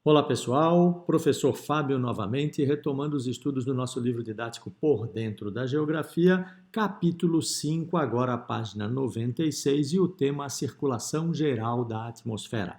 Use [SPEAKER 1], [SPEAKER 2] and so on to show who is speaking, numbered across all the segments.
[SPEAKER 1] Olá pessoal, professor Fábio novamente, retomando os estudos do nosso livro didático Por Dentro da Geografia, capítulo 5, agora a página 96 e o tema a circulação geral da atmosfera.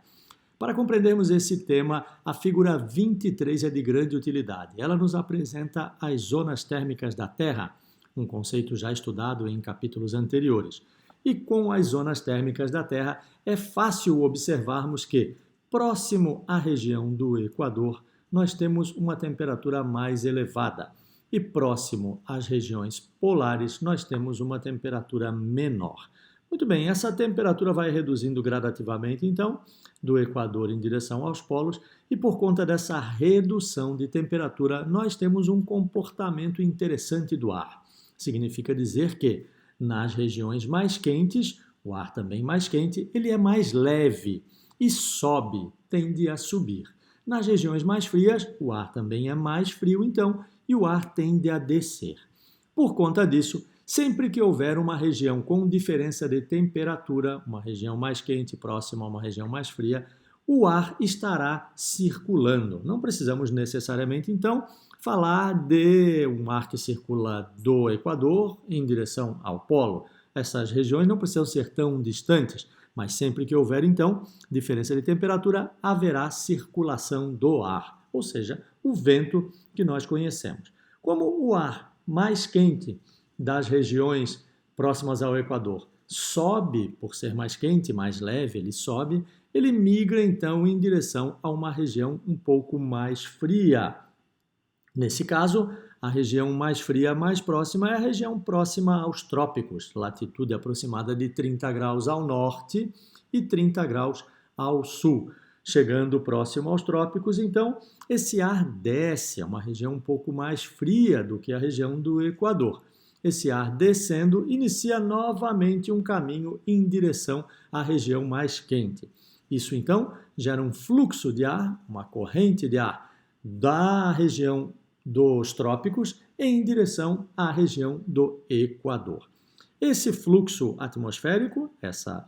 [SPEAKER 1] Para compreendermos esse tema, a figura 23 é de grande utilidade. Ela nos apresenta as zonas térmicas da Terra, um conceito já estudado em capítulos anteriores. E com as zonas térmicas da Terra, é fácil observarmos que, próximo à região do Equador, nós temos uma temperatura mais elevada. E próximo às regiões polares, nós temos uma temperatura menor. Muito bem, essa temperatura vai reduzindo gradativamente, então, do Equador em direção aos polos, e por conta dessa redução de temperatura, nós temos um comportamento interessante do ar. Significa dizer que, nas regiões mais quentes, o ar também mais quente, ele é mais leve e sobe, tende a subir. Nas regiões mais frias, o ar também é mais frio, então, e o ar tende a descer. Por conta disso, sempre que houver uma região com diferença de temperatura, uma região mais quente próxima a uma região mais fria, o ar estará circulando. Não precisamos necessariamente, então, falar de um ar que circula do Equador em direção ao polo. Essas regiões não precisam ser tão distantes, mas sempre que houver, então, diferença de temperatura, haverá circulação do ar, ou seja, o vento que nós conhecemos. Como o ar mais quente das regiões próximas ao Equador sobe, por ser mais quente, mais leve, ele sobe, ele migra então em direção a uma região um pouco mais fria. Nesse caso, a região mais fria, mais próxima, é a região próxima aos trópicos, latitude aproximada de 30 graus ao norte e 30 graus ao sul. Chegando próximo aos trópicos, então, esse ar desce, é uma região um pouco mais fria do que a região do Equador. Esse ar descendo inicia novamente um caminho em direção à região mais quente. Isso, então, gera um fluxo de ar, uma corrente de ar da região dos trópicos em direção à região do Equador. Esse fluxo atmosférico,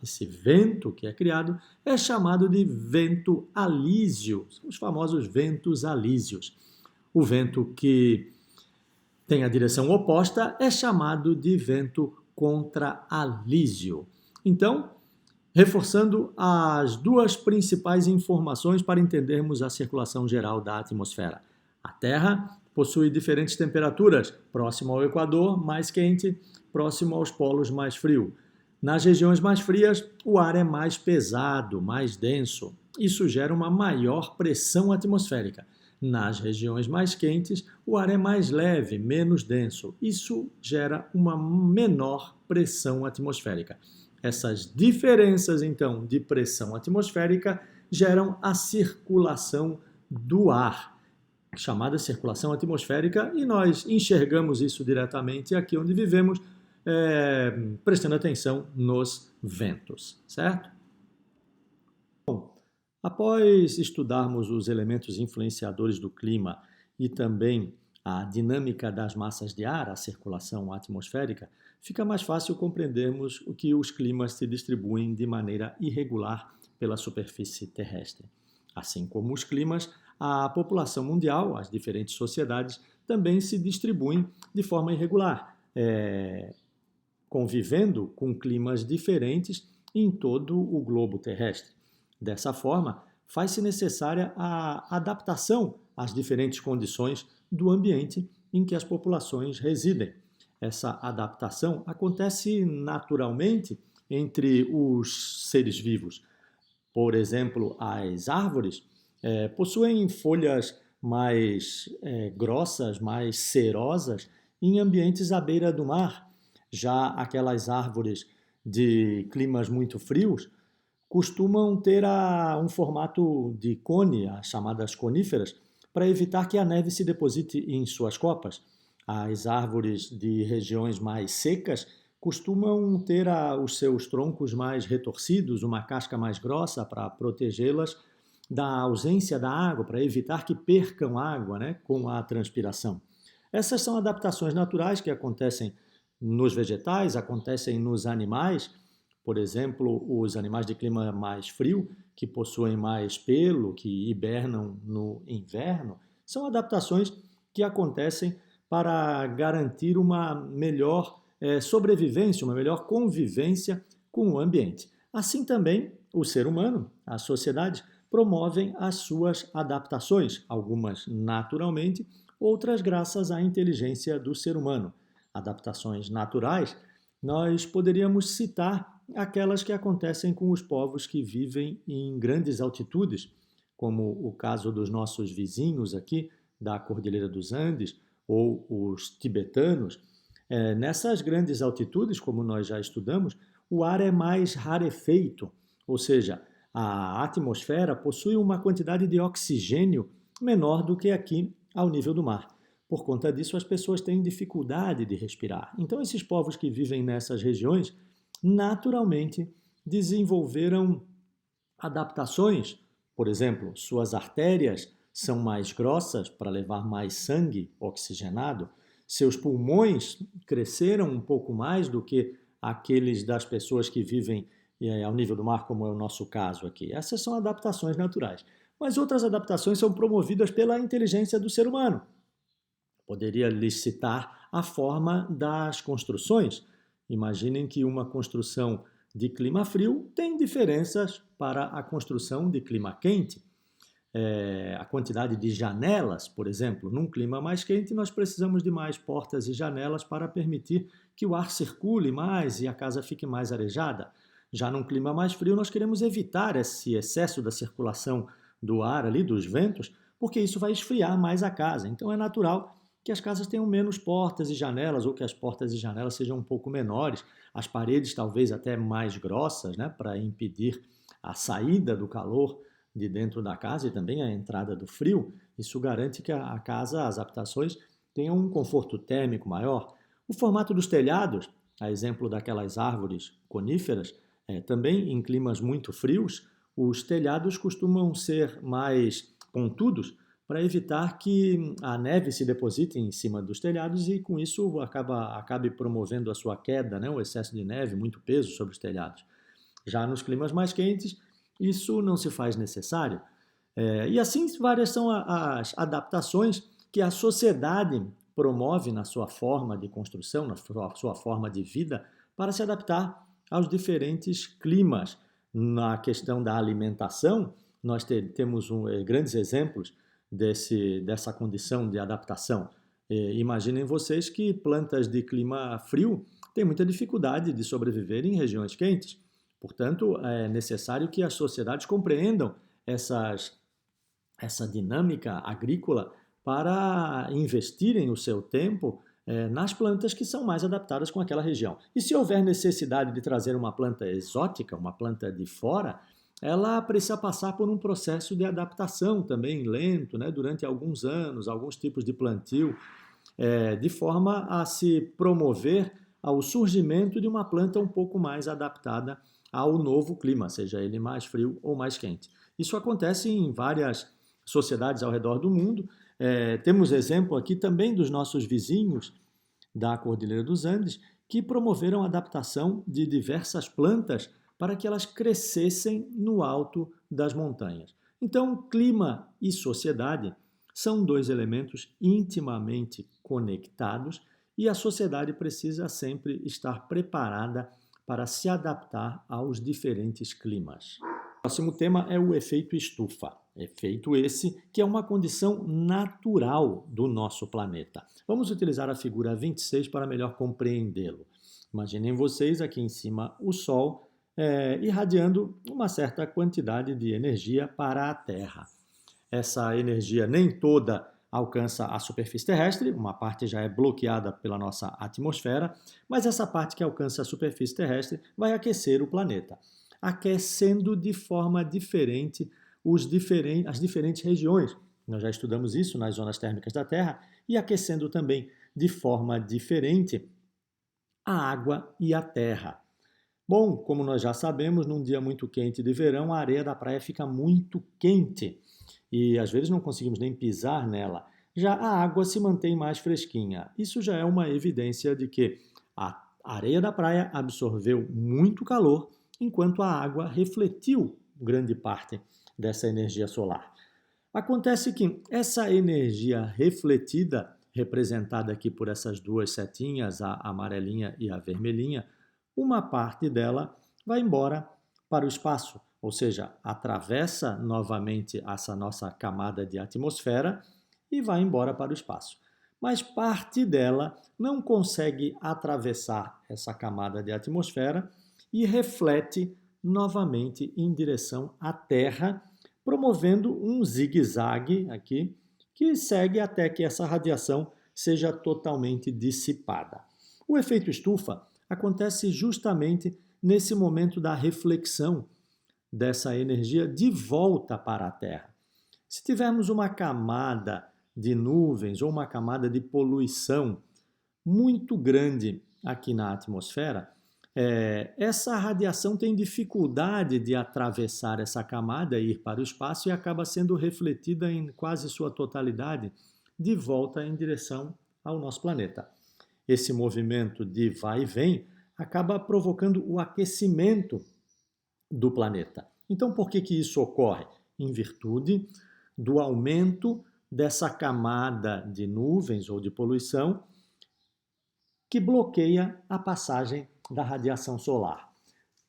[SPEAKER 1] esse vento que é criado, é chamado de vento alísio, são os famosos ventos alísios. O vento que tem a direção oposta é chamado de vento contralísio. Então, reforçando as duas principais informações para entendermos a circulação geral da atmosfera. A Terra possui diferentes temperaturas, próximo ao Equador, mais quente, próximo aos polos, mais frio. Nas regiões mais frias, o ar é mais pesado, mais denso. Isso gera uma maior pressão atmosférica. Nas regiões mais quentes, o ar é mais leve, menos denso. Isso gera uma menor pressão atmosférica. Essas diferenças, então, de pressão atmosférica geram a circulação do ar, chamada circulação atmosférica, e nós enxergamos isso diretamente aqui onde vivemos, prestando atenção nos ventos, certo? Bom, após estudarmos os elementos influenciadores do clima e também a dinâmica das massas de ar, a circulação atmosférica, fica mais fácil compreendermos o que os climas se distribuem de maneira irregular pela superfície terrestre. Assim como os climas, a população mundial, as diferentes sociedades, também se distribuem de forma irregular, convivendo com climas diferentes em todo o globo terrestre. Dessa forma, faz-se necessária a adaptação às diferentes condições do ambiente em que as populações residem. Essa adaptação acontece naturalmente entre os seres vivos. Por exemplo, as árvores possuem folhas mais grossas, mais cerosas, em ambientes à beira do mar. Já aquelas árvores de climas muito frios costumam ter um formato de cone, as chamadas coníferas, para evitar que a neve se deposite em suas copas. As árvores de regiões mais secas costumam ter os seus troncos mais retorcidos, uma casca mais grossa para protegê-las da ausência da água, para evitar que percam água, com a transpiração. Essas são adaptações naturais que acontecem nos vegetais, acontecem nos animais, por exemplo, os animais de clima mais frio, que possuem mais pelo, que hibernam no inverno, são adaptações que acontecem para garantir uma melhor sobrevivência, uma melhor convivência com o ambiente. Assim também, o ser humano, a sociedade, promovem as suas adaptações, algumas naturalmente, outras graças à inteligência do ser humano. Adaptações naturais, nós poderíamos citar aquelas que acontecem com os povos que vivem em grandes altitudes, como o caso dos nossos vizinhos aqui, da Cordilheira dos Andes, ou os tibetanos. Nessas grandes altitudes, como nós já estudamos, o ar é mais rarefeito, ou seja, a atmosfera possui uma quantidade de oxigênio menor do que aqui ao nível do mar. Por conta disso, as pessoas têm dificuldade de respirar. Então, esses povos que vivem nessas regiões, naturalmente, desenvolveram adaptações. Por exemplo, suas artérias são mais grossas para levar mais sangue oxigenado, seus pulmões cresceram um pouco mais do que aqueles das pessoas que vivem ao nível do mar, como é o nosso caso aqui. Essas são adaptações naturais. Mas outras adaptações são promovidas pela inteligência do ser humano. Poderia lhes citar a forma das construções. Imaginem que uma construção de clima frio tem diferenças para a construção de clima quente. A quantidade de janelas, por exemplo, num clima mais quente, nós precisamos de mais portas e janelas para permitir que o ar circule mais e a casa fique mais arejada. Já num clima mais frio, nós queremos evitar esse excesso da circulação do ar ali, dos ventos, porque isso vai esfriar mais a casa. Então é natural que as casas tenham menos portas e janelas, ou que as portas e janelas sejam um pouco menores, as paredes talvez até mais grossas, né, para impedir a saída do calor de dentro da casa e também a entrada do frio. Isso garante que a casa, as habitações, tenham um conforto térmico maior. O formato dos telhados, a exemplo daquelas árvores coníferas, também em climas muito frios, os telhados costumam ser mais pontudos para evitar que a neve se deposite em cima dos telhados e com isso acabe promovendo a sua queda, né? O excesso de neve, muito peso sobre os telhados. Já nos climas mais quentes, isso não se faz necessário. E assim várias são as adaptações que a sociedade promove na sua forma de construção, na sua forma de vida, para se adaptar aos diferentes climas. Na questão da alimentação, nós temos grandes exemplos dessa condição de adaptação. Imaginem vocês que plantas de clima frio têm muita dificuldade de sobreviver em regiões quentes. Portanto, é necessário que as sociedades compreendam essa dinâmica agrícola para investirem o seu tempo nas plantas que são mais adaptadas com aquela região. E se houver necessidade de trazer uma planta exótica, uma planta de fora, ela precisa passar por um processo de adaptação também lento, né, durante alguns anos, alguns tipos de plantio, de forma a se promover ao surgimento de uma planta um pouco mais adaptada ao novo clima, seja ele mais frio ou mais quente. Isso acontece em várias sociedades ao redor do mundo. Temos exemplo aqui também dos nossos vizinhos da Cordilheira dos Andes, que promoveram a adaptação de diversas plantas para que elas crescessem no alto das montanhas. Então, clima e sociedade são dois elementos intimamente conectados e a sociedade precisa sempre estar preparada para se adaptar aos diferentes climas. O próximo tema é o efeito estufa. Efeito esse que é uma condição natural do nosso planeta. Vamos utilizar a figura 26 para melhor compreendê-lo. Imaginem vocês aqui em cima o Sol irradiando uma certa quantidade de energia para a Terra. Essa energia nem toda alcança a superfície terrestre, uma parte já é bloqueada pela nossa atmosfera, mas essa parte que alcança a superfície terrestre vai aquecer o planeta, aquecendo de forma diferente as diferentes regiões. Nós já estudamos isso nas zonas térmicas da Terra, e aquecendo também de forma diferente a água e a terra. Bom, como nós já sabemos, num dia muito quente de verão, a areia da praia fica muito quente e às vezes não conseguimos nem pisar nela. Já a água se mantém mais fresquinha. Isso já é uma evidência de que a A areia da praia absorveu muito calor, enquanto a água refletiu grande parte dessa energia solar. Acontece que essa energia refletida, representada aqui por essas duas setinhas, a amarelinha e a vermelhinha, uma parte dela vai embora para o espaço, ou seja, atravessa novamente essa nossa camada de atmosfera e vai embora para o espaço. Mas parte dela não consegue atravessar essa camada de atmosfera e reflete novamente em direção à Terra, promovendo um zigue-zague aqui que segue até que essa radiação seja totalmente dissipada. O efeito estufa acontece justamente nesse momento da reflexão dessa energia de volta para a Terra. Se tivermos uma camada de nuvens ou uma camada de poluição muito grande aqui na atmosfera, essa radiação tem dificuldade de atravessar essa camada e ir para o espaço e acaba sendo refletida em quase sua totalidade de volta em direção ao nosso planeta. Esse movimento de vai e vem acaba provocando o aquecimento do planeta. Então, por que isso ocorre? Em virtude do aumento dessa camada de nuvens ou de poluição que bloqueia a passagem da radiação solar.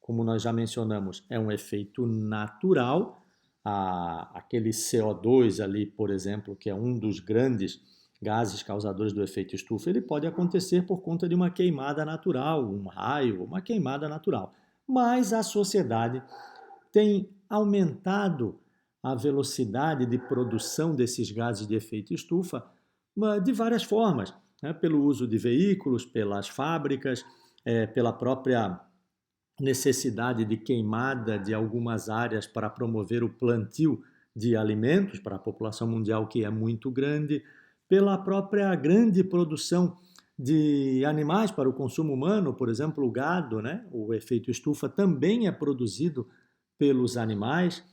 [SPEAKER 1] Como nós já mencionamos, é um efeito natural. Aquele CO2 ali, por exemplo, que é um dos grandes gases causadores do efeito estufa, ele pode acontecer por conta de uma queimada natural, um raio, uma queimada natural. Mas a sociedade tem aumentado a velocidade de produção desses gases de efeito estufa de várias formas, né? Pelo uso de veículos, pelas fábricas, pela própria necessidade de queimada de algumas áreas para promover o plantio de alimentos para a população mundial, que é muito grande, pela própria grande produção de animais para o consumo humano, por exemplo, o gado, né? O efeito estufa também é produzido pelos animais,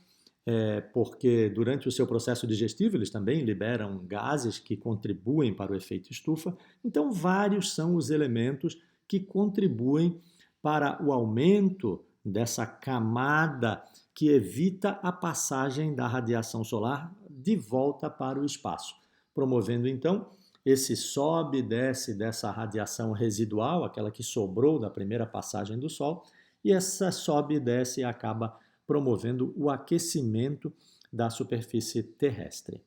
[SPEAKER 1] porque durante o seu processo digestivo eles também liberam gases que contribuem para o efeito estufa. Então, vários são os elementos que contribuem para o aumento dessa camada que evita a passagem da radiação solar de volta para o espaço, promovendo então esse sobe e desce dessa radiação residual, aquela que sobrou da primeira passagem do Sol, e essa sobe e desce acaba promovendo o aquecimento da superfície terrestre.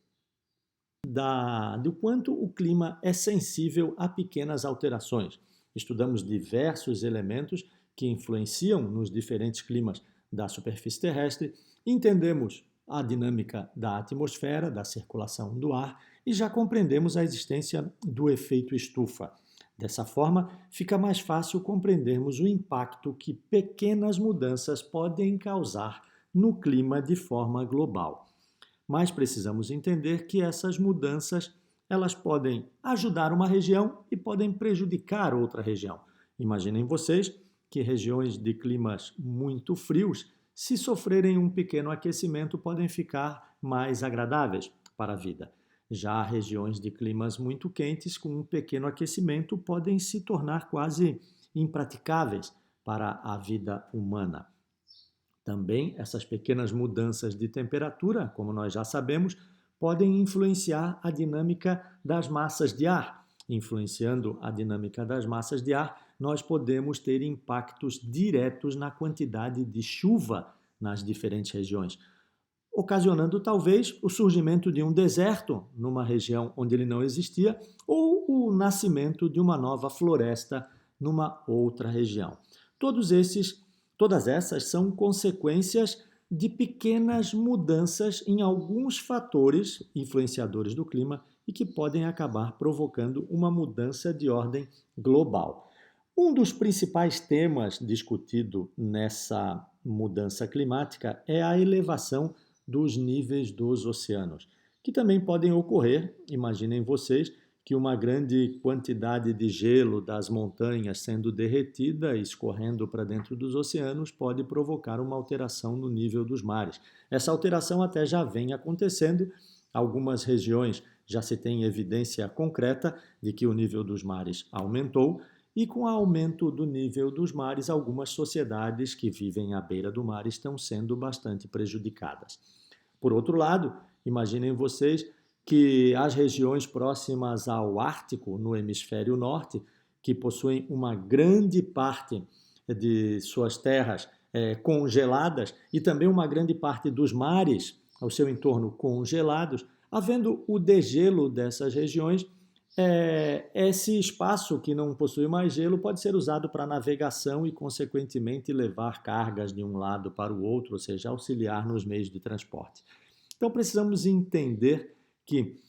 [SPEAKER 1] Do quanto o clima é sensível a pequenas alterações. Estudamos diversos elementos que influenciam nos diferentes climas da superfície terrestre, entendemos a dinâmica da atmosfera, da circulação do ar e já compreendemos a existência do efeito estufa. Dessa forma, fica mais fácil compreendermos o impacto que pequenas mudanças podem causar no clima de forma global. Mas precisamos entender que essas mudanças elas podem ajudar uma região e podem prejudicar outra região. Imaginem vocês que regiões de climas muito frios, se sofrerem um pequeno aquecimento, podem ficar mais agradáveis para a vida. Já regiões de climas muito quentes, com um pequeno aquecimento, podem se tornar quase impraticáveis para a vida humana. Também essas pequenas mudanças de temperatura, como nós já sabemos, podem influenciar a dinâmica das massas de ar. Influenciando a dinâmica das massas de ar, nós podemos ter impactos diretos na quantidade de chuva nas diferentes regiões, ocasionando talvez o surgimento de um deserto numa região onde ele não existia ou o nascimento de uma nova floresta numa outra região. Todas essas são consequências de pequenas mudanças em alguns fatores influenciadores do clima e que podem acabar provocando uma mudança de ordem global. Um dos principais temas discutido nessa mudança climática é a elevação dos níveis dos oceanos, que também podem ocorrer, imaginem vocês, que uma grande quantidade de gelo das montanhas sendo derretida e escorrendo para dentro dos oceanos pode provocar uma alteração no nível dos mares. Essa alteração até já vem acontecendo, algumas regiões já se tem evidência concreta de que o nível dos mares aumentou e com o aumento do nível dos mares, algumas sociedades que vivem à beira do mar estão sendo bastante prejudicadas. Por outro lado, imaginem vocês que as regiões próximas ao Ártico, no hemisfério norte, que possuem uma grande parte de suas terras congeladas e também uma grande parte dos mares ao seu entorno congelados, havendo o degelo dessas regiões, esse espaço que não possui mais gelo pode ser usado para navegação e, consequentemente, levar cargas de um lado para o outro, ou seja, auxiliar nos meios de transporte. Então, precisamos entender que,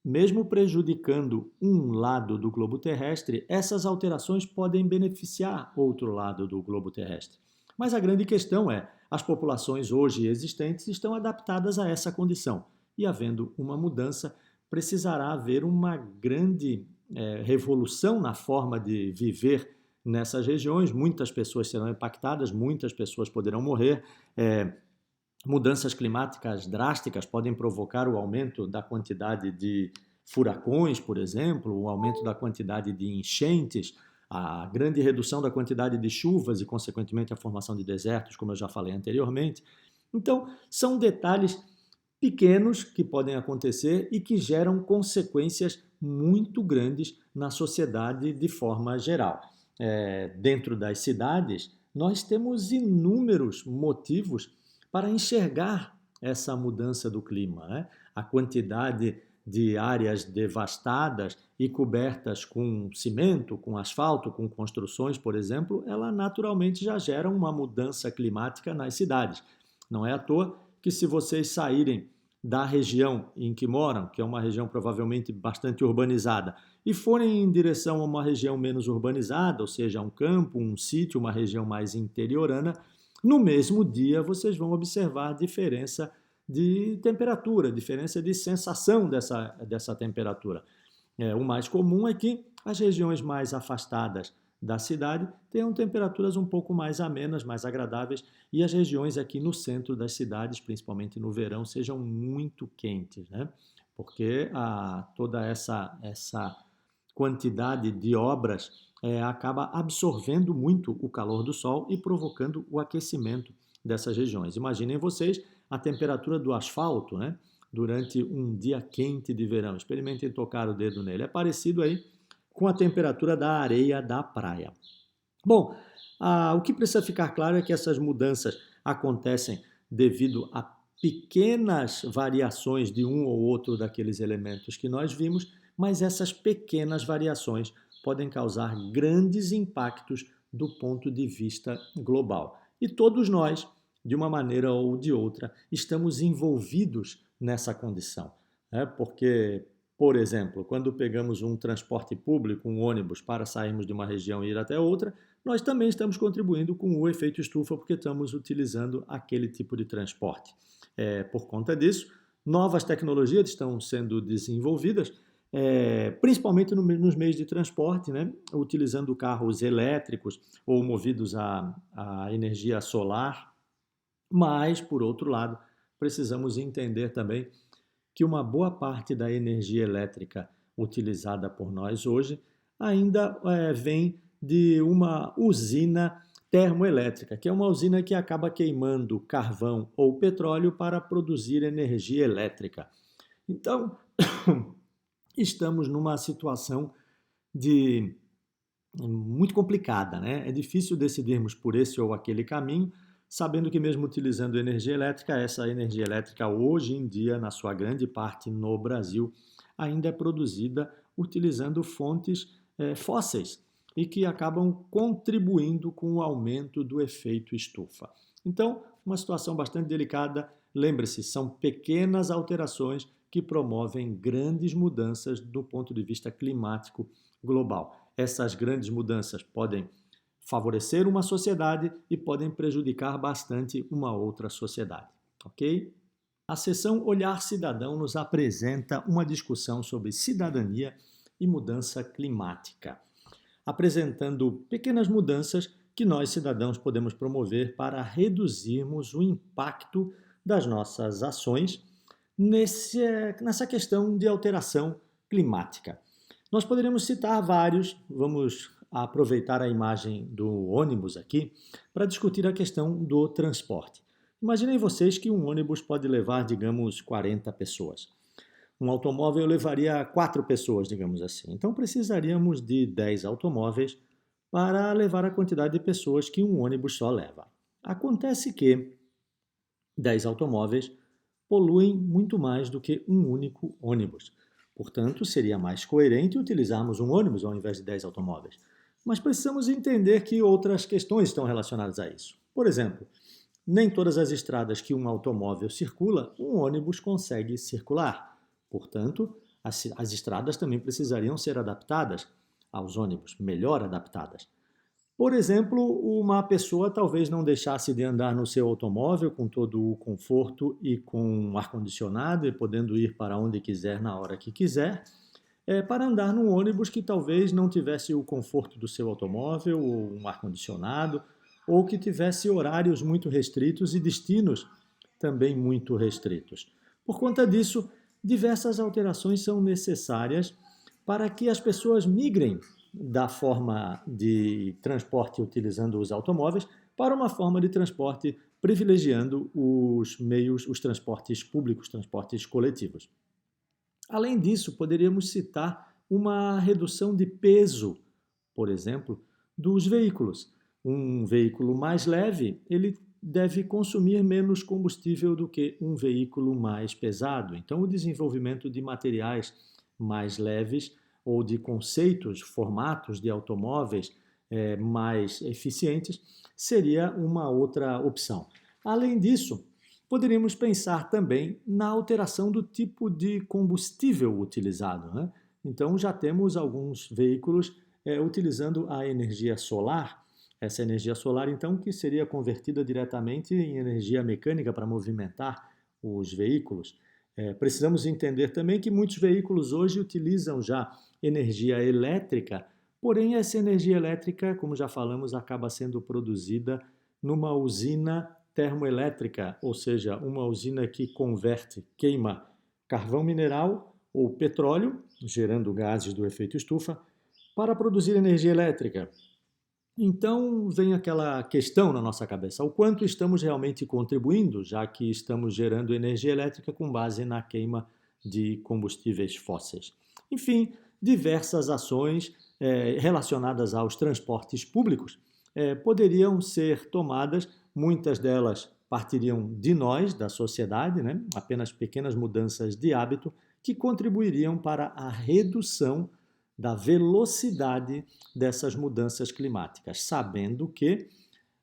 [SPEAKER 1] mesmo prejudicando um lado do globo terrestre, essas alterações podem beneficiar outro lado do globo terrestre. Mas a grande questão é, as populações hoje existentes estão adaptadas a essa condição e, havendo uma mudança, precisará haver uma grande revolução na forma de viver nessas regiões. Muitas pessoas serão impactadas, muitas pessoas poderão morrer. Mudanças climáticas drásticas podem provocar o aumento da quantidade de furacões, por exemplo, o aumento da quantidade de enchentes, a grande redução da quantidade de chuvas e, consequentemente, a formação de desertos, como eu já falei anteriormente. Então, são detalhes pequenos que podem acontecer e que geram consequências muito grandes na sociedade de forma geral. Dentro das cidades, nós temos inúmeros motivos para enxergar essa mudança do clima, né? A quantidade de áreas devastadas e cobertas com cimento, com asfalto, com construções, por exemplo, ela naturalmente já gera uma mudança climática nas cidades. Não é à toa que, se vocês saírem da região em que moram, que é uma região provavelmente bastante urbanizada, e forem em direção a uma região menos urbanizada, ou seja, um campo, um sítio, uma região mais interiorana, no mesmo dia vocês vão observar diferença de temperatura, diferença de sensação dessa temperatura. O mais comum é que as regiões mais afastadas da cidade tenham temperaturas um pouco mais amenas, mais agradáveis, e as regiões aqui no centro das cidades, principalmente no verão, sejam muito quentes, né? Porque toda essa quantidade de obras acaba absorvendo muito o calor do sol e provocando o aquecimento dessas regiões. Imaginem vocês a temperatura do asfalto, né? Durante um dia quente de verão. Experimentem tocar o dedo nele. É parecido aí com a temperatura da areia da praia. Bom, o que precisa ficar claro é que essas mudanças acontecem devido a pequenas variações de um ou outro daqueles elementos que nós vimos, mas essas pequenas variações podem causar grandes impactos do ponto de vista global. E todos nós, de uma maneira ou de outra, estamos envolvidos nessa condição. Porque, por exemplo, quando pegamos um transporte público, um ônibus, para sairmos de uma região e ir até outra, nós também estamos contribuindo com o efeito estufa porque estamos utilizando aquele tipo de transporte. Por conta disso, novas tecnologias estão sendo desenvolvidas, principalmente nos meios de transporte, né? Utilizando carros elétricos ou movidos a energia solar. Mas, por outro lado, precisamos entender também que uma boa parte da energia elétrica utilizada por nós hoje ainda vem de uma usina termoelétrica, que é uma usina que acaba queimando carvão ou petróleo para produzir energia elétrica. Então, estamos numa situação muito complicada, né? É difícil decidirmos por esse ou aquele caminho, sabendo que, mesmo utilizando energia elétrica, essa energia elétrica hoje em dia, na sua grande parte no Brasil, ainda é produzida utilizando fontes fósseis e que acabam contribuindo com o aumento do efeito estufa. Então, uma situação bastante delicada. Lembre-se, são pequenas alterações que promovem grandes mudanças do ponto de vista climático global. Essas grandes mudanças podem favorecer uma sociedade e podem prejudicar bastante uma outra sociedade, ok? A seção Olhar Cidadão nos apresenta uma discussão sobre cidadania e mudança climática, apresentando pequenas mudanças que nós, cidadãos, podemos promover para reduzirmos o impacto das nossas ações nessa questão de alteração climática. Nós poderíamos citar vários, vamos aproveitar a imagem do ônibus aqui para discutir a questão do transporte. Imaginem vocês que um ônibus pode levar, digamos, 40 pessoas. Um automóvel levaria 4 pessoas, digamos assim. Então precisaríamos de 10 automóveis para levar a quantidade de pessoas que um ônibus só leva. Acontece que 10 automóveis poluem muito mais do que um único ônibus. Portanto, seria mais coerente utilizarmos um ônibus ao invés de 10 automóveis. Mas precisamos entender que outras questões estão relacionadas a isso. Por exemplo, nem todas as estradas que um automóvel circula, um ônibus consegue circular. Portanto, as estradas também precisariam ser adaptadas aos ônibus, melhor adaptadas. Por exemplo, uma pessoa talvez não deixasse de andar no seu automóvel com todo o conforto e com ar-condicionado e podendo ir para onde quiser na hora que quiser, para andar num ônibus que talvez não tivesse o conforto do seu automóvel ou um ar-condicionado, ou que tivesse horários muito restritos e destinos também muito restritos. Por conta disso, diversas alterações são necessárias para que as pessoas migrem da forma de transporte utilizando os automóveis para uma forma de transporte privilegiando os meios, os transportes públicos, transportes coletivos. Além disso, poderíamos citar uma redução de peso, por exemplo, dos veículos. Um veículo mais leve, ele deve consumir menos combustível do que um veículo mais pesado. Então, o desenvolvimento de materiais mais leves ou de conceitos, formatos de automóveis mais eficientes seria uma outra opção. Além disso, poderíamos pensar também na alteração do tipo de combustível utilizado, né? Então, já temos alguns veículos utilizando a energia solar. Essa energia solar, então, que seria convertida diretamente em energia mecânica para movimentar os veículos. Precisamos entender também que muitos veículos hoje utilizam já energia elétrica, porém essa energia elétrica, como já falamos, acaba sendo produzida numa usina termoelétrica, ou seja, uma usina que converte, queima carvão mineral ou petróleo, gerando gases do efeito estufa, para produzir energia elétrica. Então vem aquela questão na nossa cabeça: o quanto estamos realmente contribuindo, já que estamos gerando energia elétrica com base na queima de combustíveis fósseis. Enfim, diversas ações relacionadas aos transportes públicos poderiam ser tomadas, muitas delas partiriam de nós, da sociedade, né? Apenas pequenas mudanças de hábito que contribuiriam para a redução da velocidade dessas mudanças climáticas, sabendo que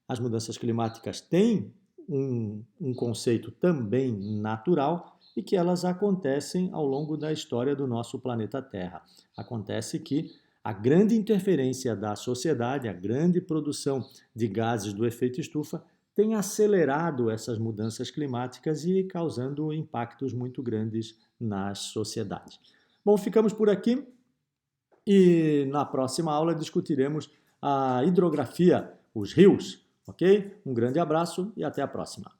[SPEAKER 1] as mudanças climáticas têm um conceito também natural e que elas acontecem ao longo da história do nosso planeta Terra. Acontece que a grande interferência da sociedade, a grande produção de gases do efeito estufa, tem acelerado essas mudanças climáticas e causando impactos muito grandes nas sociedades. Bom, ficamos por aqui. E na próxima aula discutiremos a hidrografia, os rios, ok? Um grande abraço e até a próxima.